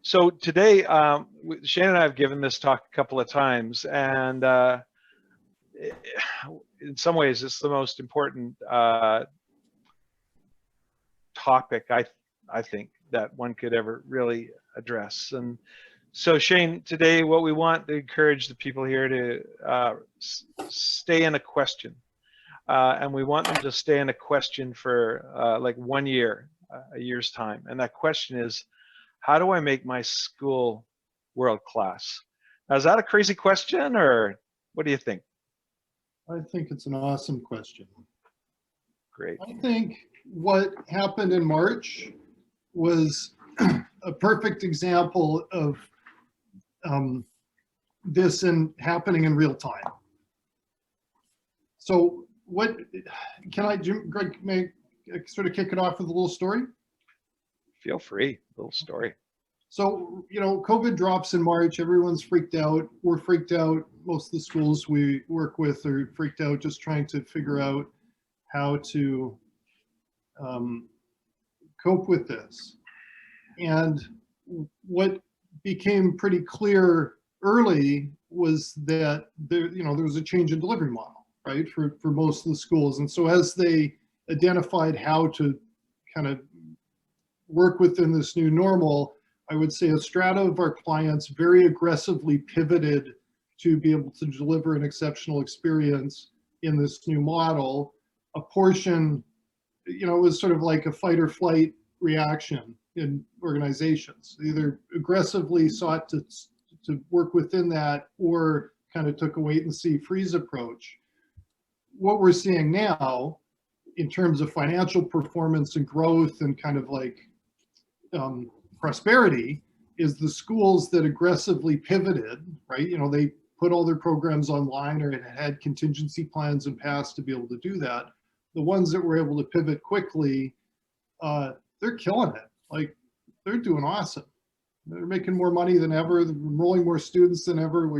So today, Shane and I have given this talk a couple of times, and in some ways, it's the most important topic I think that one could ever really address. And so, Shane, today, what we want to encourage the people here to stay in a question, and we want them to stay in a question for like 1 year, a year's time. And that question is, how do I make my school world class? Now, is that a crazy question, or what do you think? I think it's an awesome question. Great. I think what happened in March was a perfect example of this happening in real time. So what, Greg, may I sort of kick it off with a little story? Feel free, little story. So, COVID drops in March, everyone's freaked out. We're freaked out. Most of the schools we work with are freaked out, just trying to figure out how to cope with this. And what became pretty clear early was that there was a change in delivery model, right, for most of the schools. And so as they identified how to kind of work within this new normal, I would say a strata of our clients very aggressively pivoted to be able to deliver an exceptional experience in this new model. A portion, it was sort of like a fight or flight reaction in organizations. They either aggressively sought to work within that or kind of took a wait and see freeze approach. What we're seeing now in terms of financial performance and growth and kind of like prosperity is the schools that aggressively pivoted, right? They put all their programs online or had contingency plans in past to be able to do that. The ones that were able to pivot quickly, they're killing it. Like, they're doing awesome. They're making more money than ever. They're enrolling more students than ever.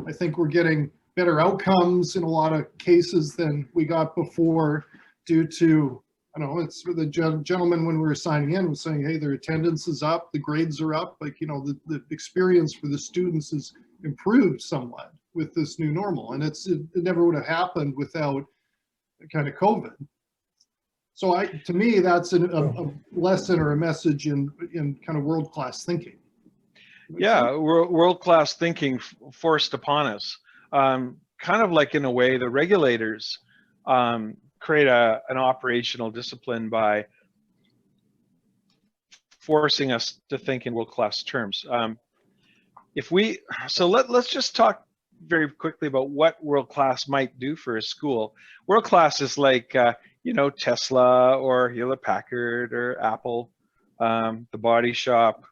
I think we're getting better outcomes in a lot of cases than we got before due to, I don't know, it's the gentleman when we were signing in was saying, hey, their attendance is up, the grades are up. Like, the experience for the students has improved somewhat with this new normal. And it never would have happened without kind of COVID. So to me, that's a lesson or a message in kind of world-class thinking. Yeah, world-class thinking forced upon us. Kind of like, in a way, the regulators create an operational discipline by forcing us to think in world-class terms. Let's just talk very quickly about what world-class might do for a school. World-class is like, Tesla or Hewlett-Packard or Apple, the Body Shop,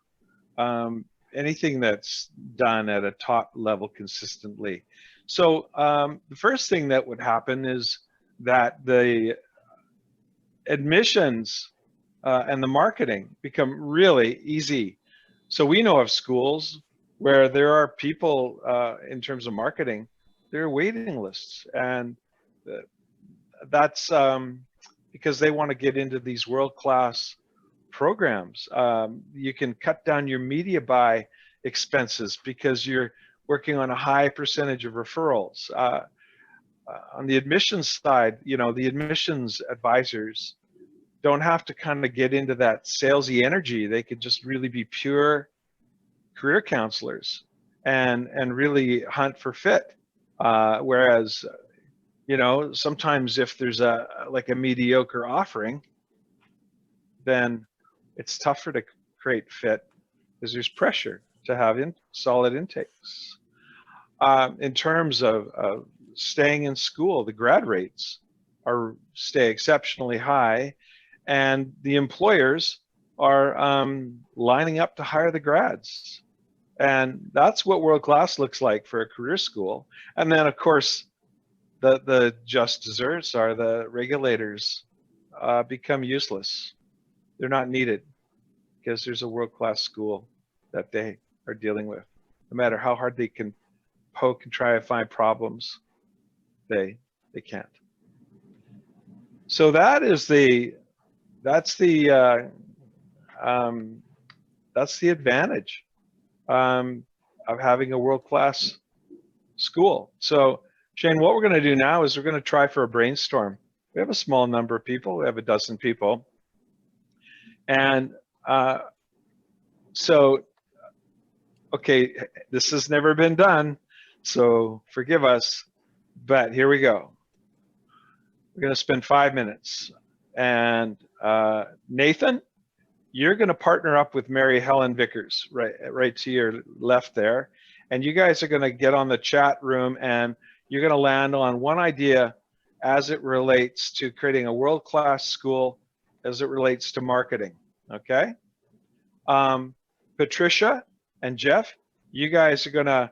anything that's done at a top level consistently. So the first thing that would happen is that the admissions and the marketing become really easy. So we know of schools where there are people in terms of marketing, there are waiting lists, and that's because they want to get into these world-class programs. You can cut down your media buy expenses because you're working on a high percentage of referrals. On the admissions side, the admissions advisors don't have to kind of get into that salesy energy. They could just really be pure career counselors and really hunt for fit. Whereas, sometimes if there's a mediocre offering, then it's tougher to create fit because there's pressure to have solid intakes. In terms of staying in school, the grad rates stay exceptionally high, and the employers are lining up to hire the grads. And that's what world class looks like for a career school. And then, of course, the just desserts are the regulators become useless. They're not needed because there's a world-class school that they are dealing with. No matter how hard they can poke and try to find problems, they can't. So that's the advantage of having a world-class school. So Shane, what we're going to do now is we're going to try for a brainstorm. We have a small number of people. We have a dozen people. And so, okay, this has never been done, so forgive us, but here we go. We're going to spend 5 minutes. And Nathan, you're going to partner up with Mary Helen Vickers, right to your left there. And you guys are going to get on the chat room and you're going to land on one idea as it relates to creating a world-class school, as it relates to marketing, okay? Patricia and Jeff, you guys are going to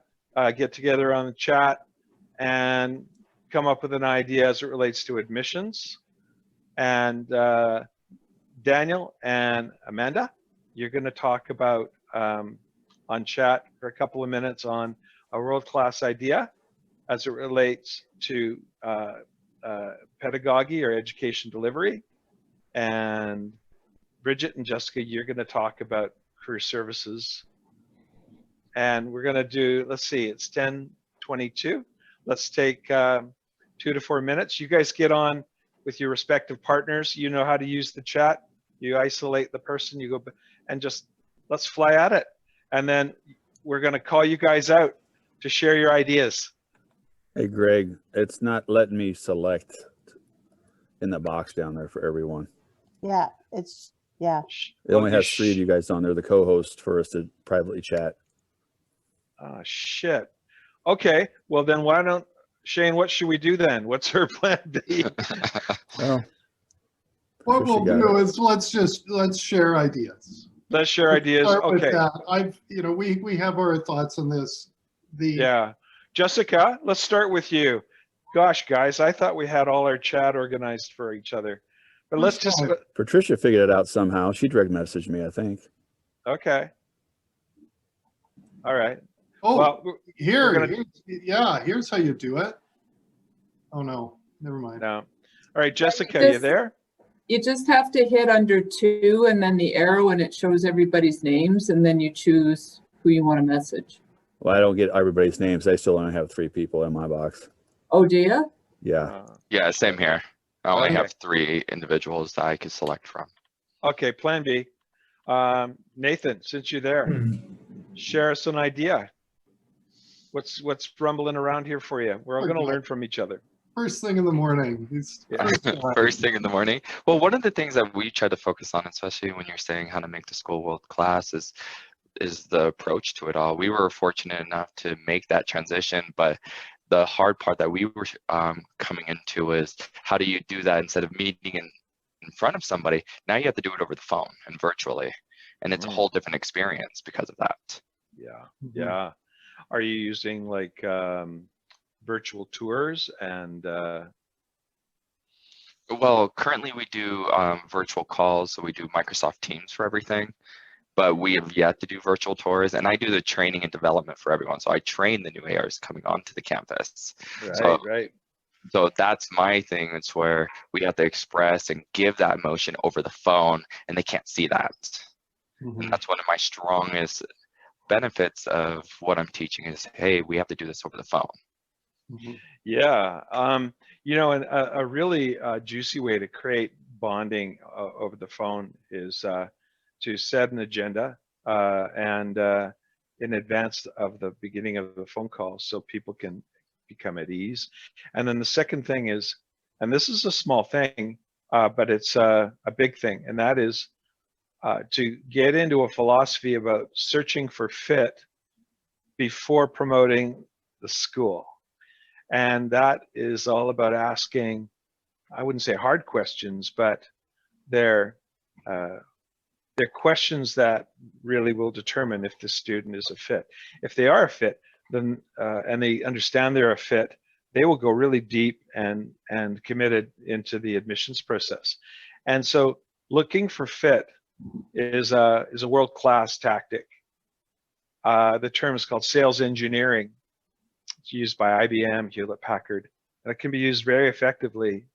get together on the chat and come up with an idea as it relates to admissions. And Daniel and Amanda, you're going to talk about on chat for a couple of minutes on a world-class idea as it relates to pedagogy or education delivery. And Bridget and Jessica, you're going to talk about career services. And we're going to do, let's see, it's 10:22. Let's take 2 to 4 minutes. You guys get on with your respective partners. You know how to use the chat. You isolate the person, you go, and just let's fly at it. And then we're going to call you guys out to share your ideas. Hey, Greg, it's not letting me select in the box down there for everyone. Yeah, it's, yeah. It only has 3 of you guys on there, the co-host, for us to privately chat. Shit. Okay, well then why don't, Shane, what should we do then? What's her plan B? Well, What we'll do is let's share ideas. Let's share ideas. Start with Okay. that. We have our thoughts on this. Yeah. Jessica, let's start with you. Gosh, guys, I thought we had all our chat organized for each other. But let's just... Patricia figured it out somehow. She direct messaged me, I think. Okay. All right. Oh, well, here's how you do it. Oh, no. Never mind. No. All right, Jessica, are you there? You just have to hit under 2 and then the arrow and it shows everybody's names and then you choose who you want to message. Well, I don't get everybody's names. I still only have 3 people in my box. Oh, do you? Yeah. Yeah, same here. I only Okay. have 3 individuals that I can select from. Okay, plan B. Nathan, since you're there, share us an idea. What's rumbling around here for you? We're all going to learn from each other. First thing in the morning. First thing in the morning. Well, one of the things that we try to focus on, especially when you're saying how to make the school world class, is the approach to it all. We were fortunate enough to make that transition, but the hard part that we were coming into is how do you do that instead of meeting in front of somebody? Now you have to do it over the phone and virtually, and it's a whole different experience because of that. Yeah, yeah. Are you using like virtual tours and? Well, currently we do virtual calls, so we do Microsoft Teams for everything. But we have yet to do virtual tours, and I do the training and development for everyone. So I train the new ARs coming onto the campus. Right. So that's my thing. It's where we have to express and give that emotion over the phone, and they can't see that. And that's one of my strongest benefits of what I'm teaching is, hey, we have to do this over the phone. Yeah. You know, and a really juicy way to create bonding over the phone is to set an agenda and in advance of the beginning of the phone call so people can become at ease. And then the second thing is, and this is a small thing, but it's a big thing, and that is to get into a philosophy about searching for fit before promoting the school. And that is all about asking, I wouldn't say hard questions, but they're questions that really will determine if the student is a fit. If they are a fit, then and they understand they're a fit, they will go really deep and committed into the admissions process. And so looking for fit is a world-class tactic. The term is called sales engineering. It's used by IBM, Hewlett-Packard, and it can be used very effectively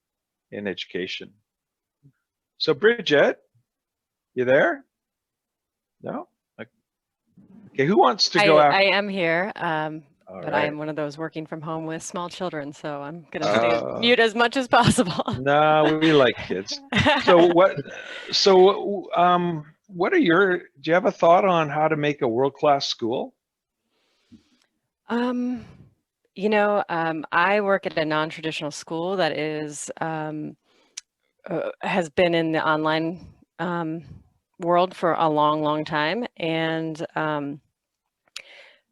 in education. So Bridget, you there? No? Okay, who wants to go I after? am here, All but I right. am one of those working from home with small children, so I'm gonna stay Uh, mute as much as possible. No, we like kids. So what? So what are your? Do you have a thought on how to make a world-class school? Um, I work at a non-traditional school that is has been in the online world for a long, long time, and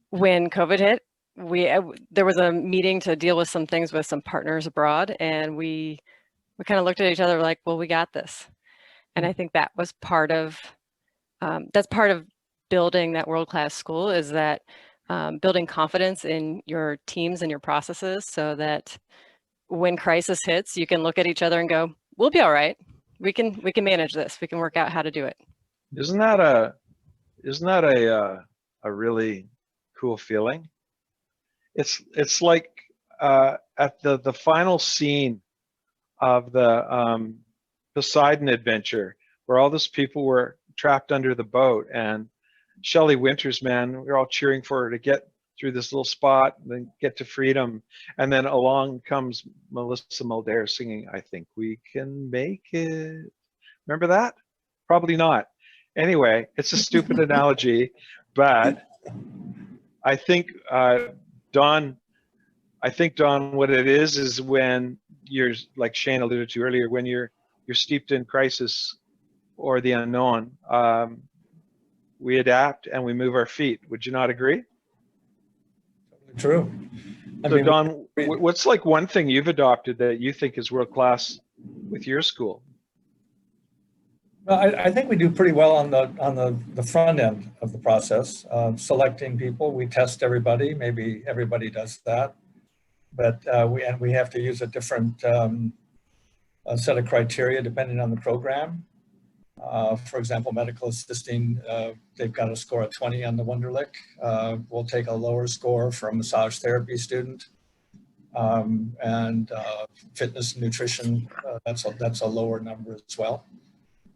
when COVID hit, there was a meeting to deal with some things with some partners abroad, and we kind of looked at each other like, well, we got this. And I think that was part of that's part of building that world-class school, is that building confidence in your teams and your processes, so that when crisis hits, you can look at each other and go, we'll be all right. We can manage this. We can work out how to do it. Isn't that a really cool feeling? It's like at the final scene of the Poseidon adventure, where all those people were trapped under the boat, and Shelley Winters, man, we're all cheering for her to get through this little spot and then get to freedom. And then along comes Melissa Muldaur singing, "I think we can make it." Remember that? Probably not. Anyway, it's a stupid analogy, but I think Don, what it is when you're, like Shane alluded to earlier, when you're steeped in crisis or the unknown, we adapt and we move our feet. Would you not agree? True. So Don, what's like one thing you've adopted that you think is world class with your school? Well, I think we do pretty well on the front end of the process, selecting people. We test everybody. Maybe everybody does that, but we have to use a different set of criteria depending on the program. For example, medical assisting, they've got to score a 20 on the Wonderlic. We'll take a lower score for a massage therapy student, and fitness and nutrition. That's a lower number as well.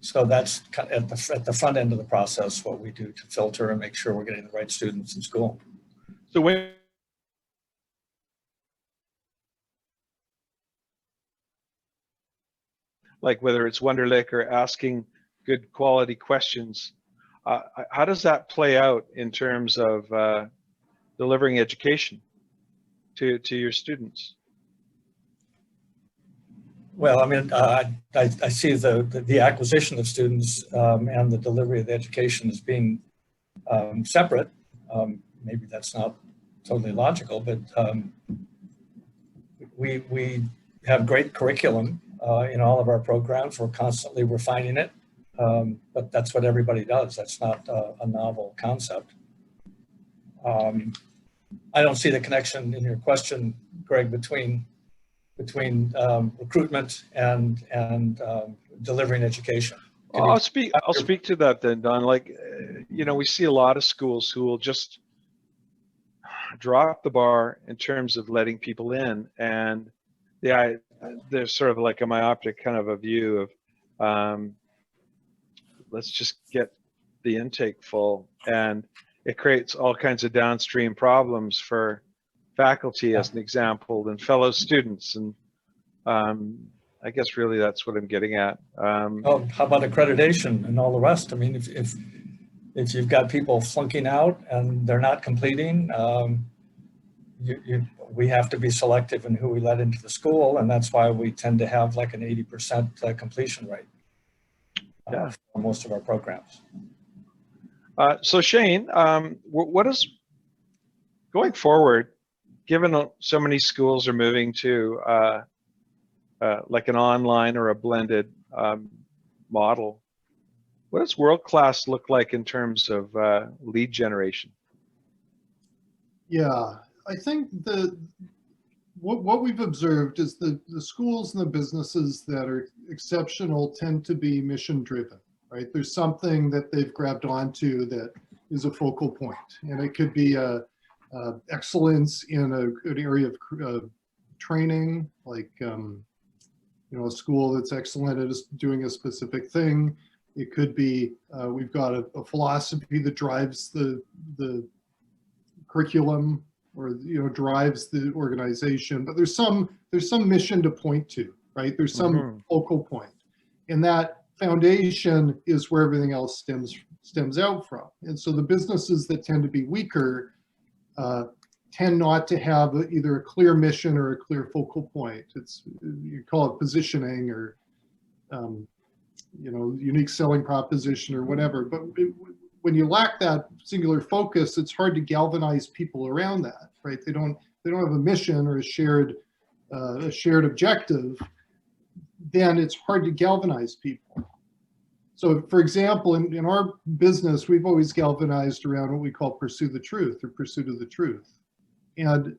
So that's at the front end of the process what we do to filter and make sure we're getting the right students in school. So when like whether it's Wonderlic or asking good quality questions, how does that play out in terms of delivering education to your students? Well, I mean, I see the acquisition of students and the delivery of the education as being separate. Maybe that's not totally logical, but we have great curriculum in all of our programs. We're constantly refining it, but that's what everybody does. That's not a novel concept. I don't see the connection in your question, Greg, between recruitment and delivering education. I'll speak to that then, Don. Like, we see a lot of schools who will just drop the bar in terms of letting people in, and there's sort of like a myopic kind of a view of let's just get the intake full, and it creates all kinds of downstream problems for faculty, as an example, and fellow students. And I guess really that's what I'm getting at. Oh, how about accreditation and all the rest? I mean, if you've got people flunking out and they're not completing, we have to be selective in who we let into the school, and that's why we tend to have like an 80% completion rate for most of our programs. So Shane, what is going forward, given so many schools are moving to like an online or a blended model, what does world-class look like in terms of lead generation? Yeah, I think what we've observed is the schools and the businesses that are exceptional tend to be mission driven, right? There's something that they've grabbed onto that is a focal point, and it could be excellence in an area of training, like a school that's excellent at doing a specific thing. It could be we've got a philosophy that drives the curriculum, or drives the organization. But there's some mission to point to, right? There's some focal point, and that foundation is where everything else stems out from. And so the businesses that tend to be weaker tend not to have either a clear mission or a clear focal point. It's, you call it positioning, or unique selling proposition, or whatever. But when you lack that singular focus, it's hard to galvanize people around that, right? They don't have a mission or a shared objective. Then it's hard to galvanize people. So, for example, in our business, we've always galvanized around what we call pursue the truth, or pursuit of the truth. And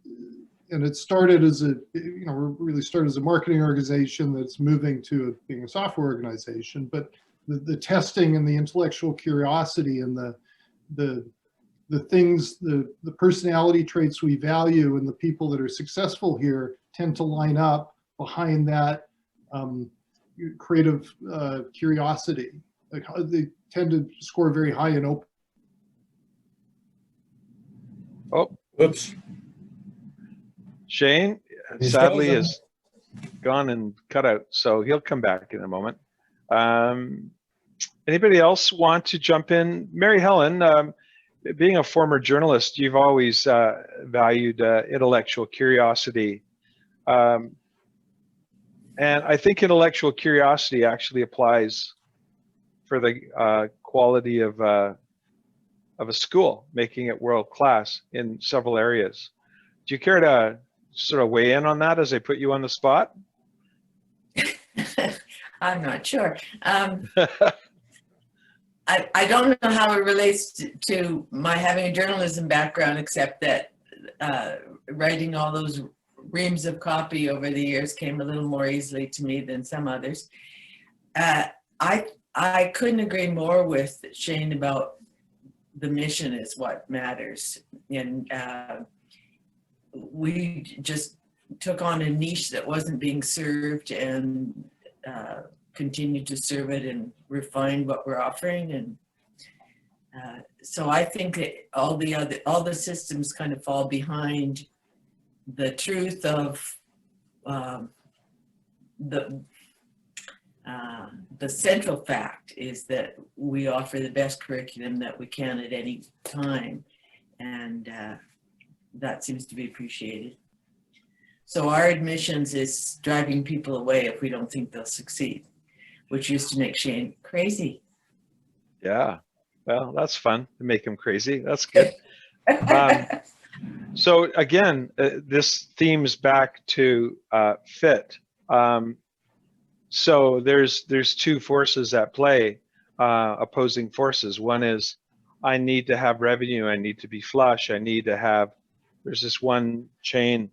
it started as really started as a marketing organization that's moving to being a software organization. But the testing and the intellectual curiosity and the things, the personality traits we value, and the people that are successful here tend to line up behind that creative curiosity. Like, they tend to score very high in open. Oh, Whoops. Shane He's sadly frozen. is gone and cut out, so he'll come back in a moment. Anybody else want to jump in? Mary Helen, being a former journalist, you've always valued intellectual curiosity. And I think intellectual curiosity actually applies for the quality of a school, making it world class in several areas. Do you care to sort of weigh in on that as I put you on the spot? I'm not sure. I don't know how it relates to my having a journalism background, except that writing all those reams of copy over the years came a little more easily to me than some others. I couldn't agree more with Shane about the mission is what matters. And we just took on a niche that wasn't being served, and continued to serve it and refine what we're offering. And so I think that all the systems kind of fall behind the truth of the central fact is that we offer the best curriculum that we can at any time, and that seems to be appreciated. So our admissions is driving people away if we don't think they'll succeed, which used to make Shane crazy. Yeah, well, that's fun to make him crazy. That's good. So again, this themes back to fit. So there's two forces at play, opposing forces. One is, I need to have revenue. I need to be flush. I need to have. There's this one chain,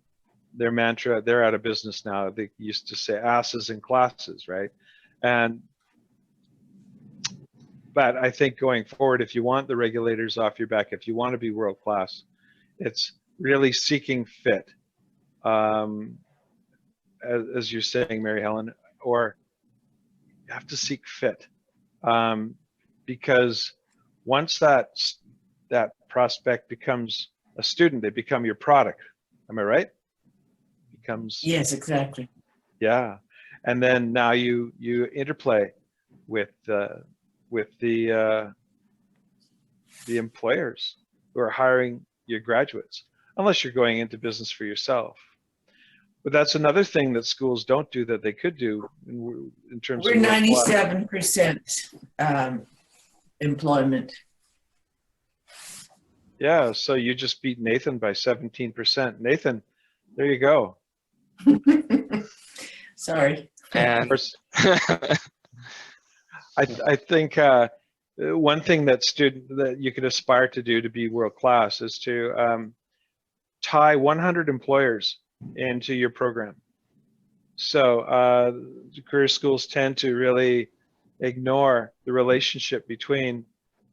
their mantra. They're out of business now. They used to say asses in classes, right? But I think going forward, if you want the regulators off your back, if you want to be world class, it's really seeking fit, as you're saying, Mary Helen, or you have to seek fit, because once that prospect becomes a student, they become your product. Am I right? Becomes. Yes, exactly. Yeah, and then now you interplay with the employers who are hiring your graduates, unless you're going into business for yourself. But that's another thing that schools don't do that they could do in terms We're of 97% employment. Yeah, so you just beat Nathan by 17%. Nathan, there you go. Sorry. And I think one thing that you could aspire to do to be world class is to tie 100 employers into your program. So career schools tend to really ignore the relationship between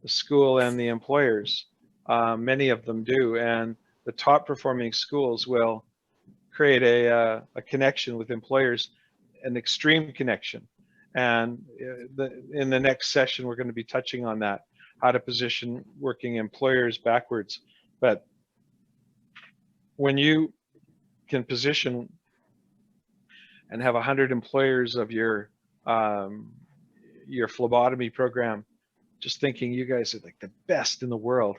the school and the employers. Many of them do, and the top performing schools will create a connection with employers, an extreme connection. And in the next session, we're going to be touching on that, how to position working employers backwards. But when you can position and have 100 employers of your phlebotomy program, just thinking you guys are like the best in the world,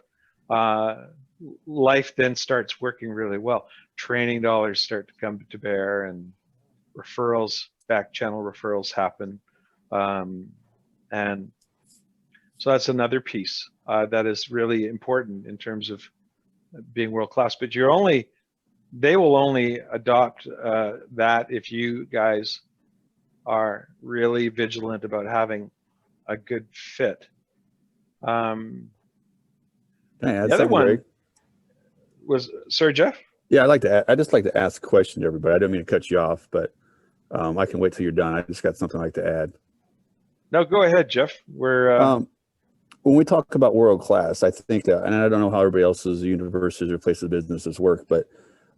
life then starts working really well. Training dollars start to come to bear, and referrals, back channel referrals happen. And so that's another piece that is really important in terms of being world class. But they will only adopt that if you guys are really vigilant about having a good fit. Can I add The other something, one Greg? was, sorry, Jeff? Yeah, I just like to ask a question to everybody. I don't mean to cut you off, but I can wait till you're done. I just got something I'd like to add. No, go ahead, Jeff. We're when we talk about world class, I think, and I don't know how everybody else's universities or places of businesses work, but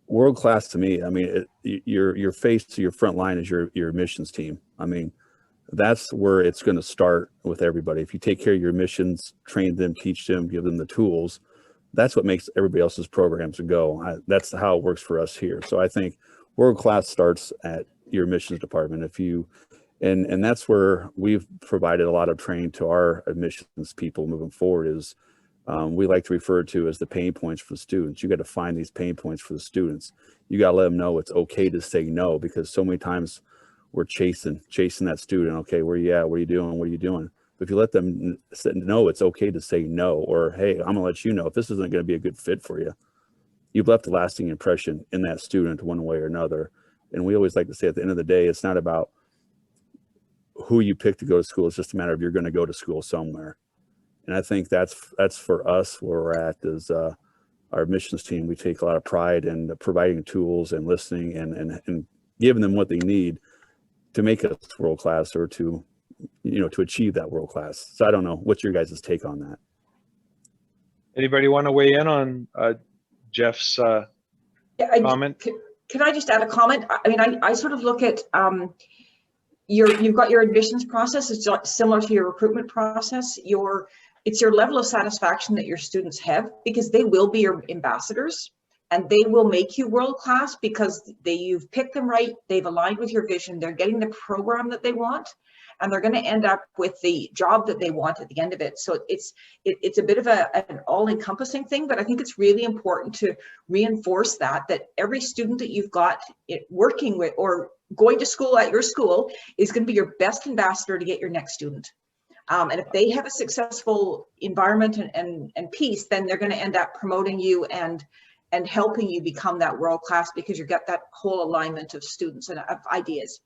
world class to me, I mean, your face to your front line is your admissions team. I mean, that's where it's going to start with everybody. If you take care of your admissions, train them, teach them, give them the tools, that's what makes everybody else's programs go. That's how it works for us here. So I think world class starts at your admissions department. And that's where we've provided a lot of training to our admissions people moving forward is we like to refer to as the pain points for the students. You got to find these pain points for the students. You got to let them know it's okay to say no, because so many times we're chasing that student. Okay, where you at? What are you doing? What are you doing? But if you let them know it's okay to say no, or, hey, I'm gonna let you know if this isn't gonna be a good fit for you, you've left a lasting impression in that student one way or another. And we always like to say at the end of the day, it's not about who you pick to go to school. It's just a matter of you're going to go to school somewhere. And I think that's for us where we're at is our admissions team. We take a lot of pride in providing tools and listening and giving them what they need to make us world class, or to achieve that world class. So I don't know, what's your guys' take on that? Anybody want to weigh in on Jeff's comment? Can I just add a comment? I mean, I sort of look at you've got your admissions process. It's similar to your recruitment process. It's your level of satisfaction that your students have, because they will be your ambassadors and they will make you world class because you've picked them right. They've aligned with your vision. They're getting the program that they want, and they're going to end up with the job that they want at the end of it. So it's a bit of an all-encompassing thing, but I think it's really important to reinforce that every student that you've got working with or going to school at your school is going to be your best ambassador to get your next student. And if they have a successful environment and piece, then they're going to end up promoting you and helping you become that world class, because you get that whole alignment of students and of ideas.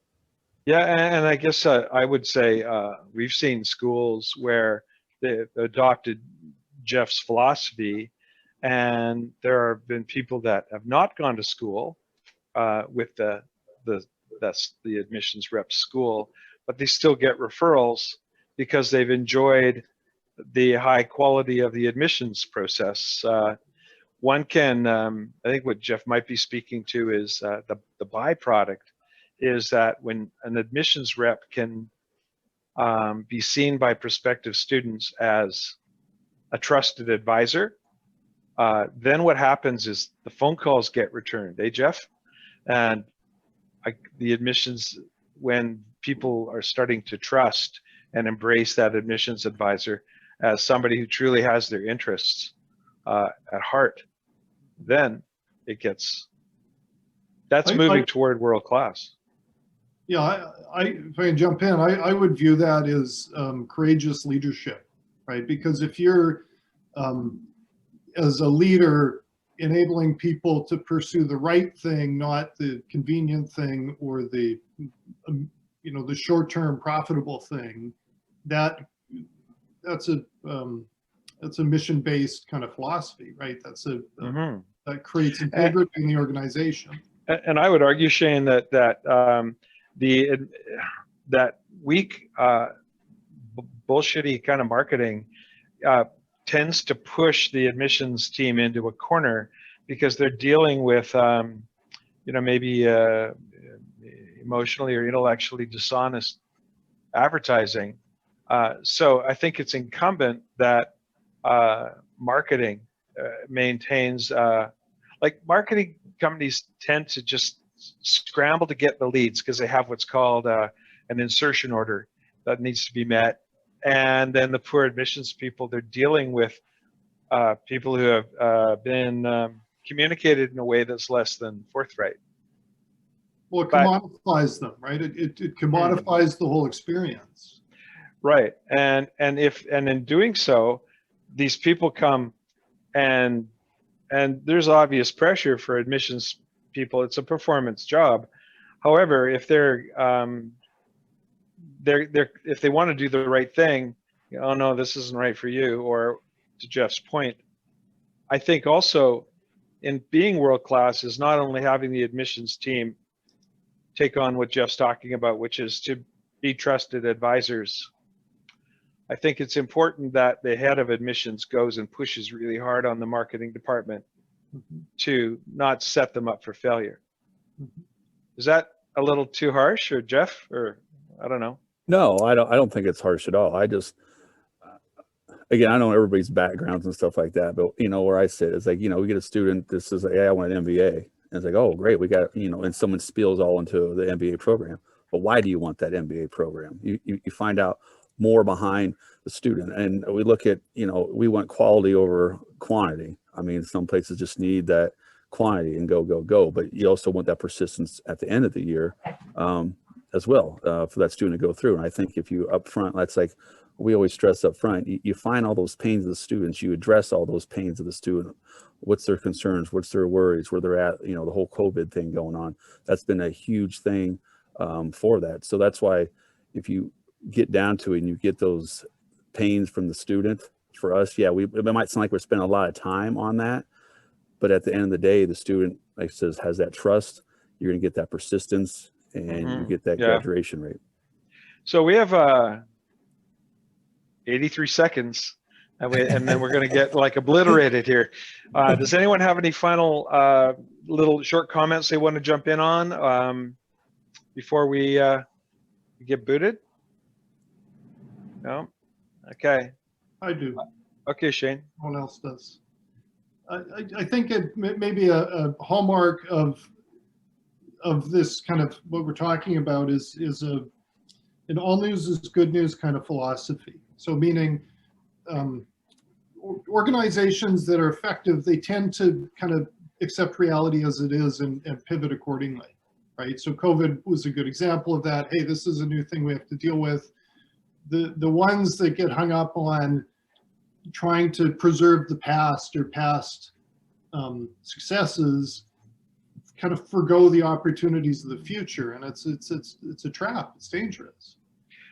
Yeah, and I guess I would say we've seen schools where they adopted Jeff's philosophy, and there have been people that have not gone to school with that's the admissions rep school, but they still get referrals because they've enjoyed the high quality of the admissions process. One can, I think what Jeff might be speaking to is the byproduct is that when an admissions rep can be seen by prospective students as a trusted advisor, then what happens is the phone calls get returned, Jeff? And the admissions, when people are starting to trust and embrace that admissions advisor as somebody who truly has their interests at heart, then that's moving toward world class. Yeah, if I can jump in, I would view that as courageous leadership, right? Because if you're, as a leader, enabling people to pursue the right thing, not the convenient thing or the short-term profitable thing, that's a mission-based kind of philosophy, right? That creates integrity in the organization. And I would argue, Shane, that that weak bullshitty kind of marketing tends to push the admissions team into a corner, because they're dealing with maybe emotionally or intellectually dishonest advertising. So I think it's incumbent that marketing maintains, like marketing companies tend to just scramble to get the leads because they have what's called an insertion order that needs to be met. And then the poor admissions people, they're dealing with people who have been communicated in a way that's less than forthright. Well, it commodifies them, right? It commodifies the whole experience. Right, and in doing so, these people come and there's obvious pressure for admissions people. It's a performance job. However, if they're if they want to do the right thing, oh no, this isn't right for you. Or to Jeff's point, I think also in being world class is not only having the admissions team take on what Jeff's talking about, which is to be trusted advisors. I think it's important that the head of admissions goes and pushes really hard on the marketing department to not set them up for failure. Is that a little too harsh, or Jeff, or I don't know? No, I don't think it's harsh at all. I just, again, I know everybody's backgrounds and stuff like that, but you know, where I sit is like, you know, we get a student, this is like, hey, I want an MBA. And it's like, oh, great, we got, you know, and someone spills all into the MBA program. But why do you want that MBA program? You find out more behind the student. And we look at, you know, we want quality over quantity. I mean, some places just need that quantity and go, go, go. But you also want that persistence at the end of the year as well for that student to go through. And I think if you up front, that's like, we always stress up front, you find all those pains of the students, you address all those pains of the student. What's their concerns? What's their worries? Where they're at, you know, the whole COVID thing going on. That's been a huge thing for that. So that's why if you get down to it and you get those pains from the student, for us, yeah, it might sound like we're spending a lot of time on that, but at the end of the day, the student, like I says, has that trust. You're going to get that persistence and you get that graduation rate. So we have 83 seconds. And then we're going to get like obliterated here. Does anyone have any final little short comments they want to jump in on before we get booted? No? Okay. I do. Okay, Shane. No one else does. I think it may be a hallmark of this kind of what we're talking about is an all news is good news kind of philosophy. So meaning organizations that are effective, they tend to kind of accept reality as it is and pivot accordingly, right? So COVID was a good example of that. Hey, this is a new thing we have to deal with. The ones that get hung up on trying to preserve the past or past successes kind of forgo the opportunities of the future, and it's a trap. It's dangerous.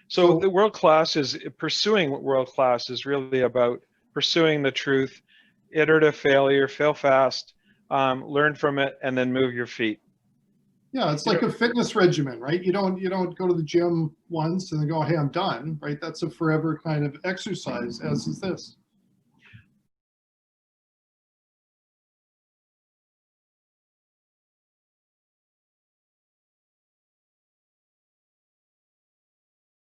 So the world class is pursuing world class is really about pursuing the truth, iterative failure, fail fast, learn from it, and then move your feet. Yeah, it's like a fitness regimen, right? You don't go to the gym once and then go, hey, I'm done, right? That's a forever kind of exercise, as is this.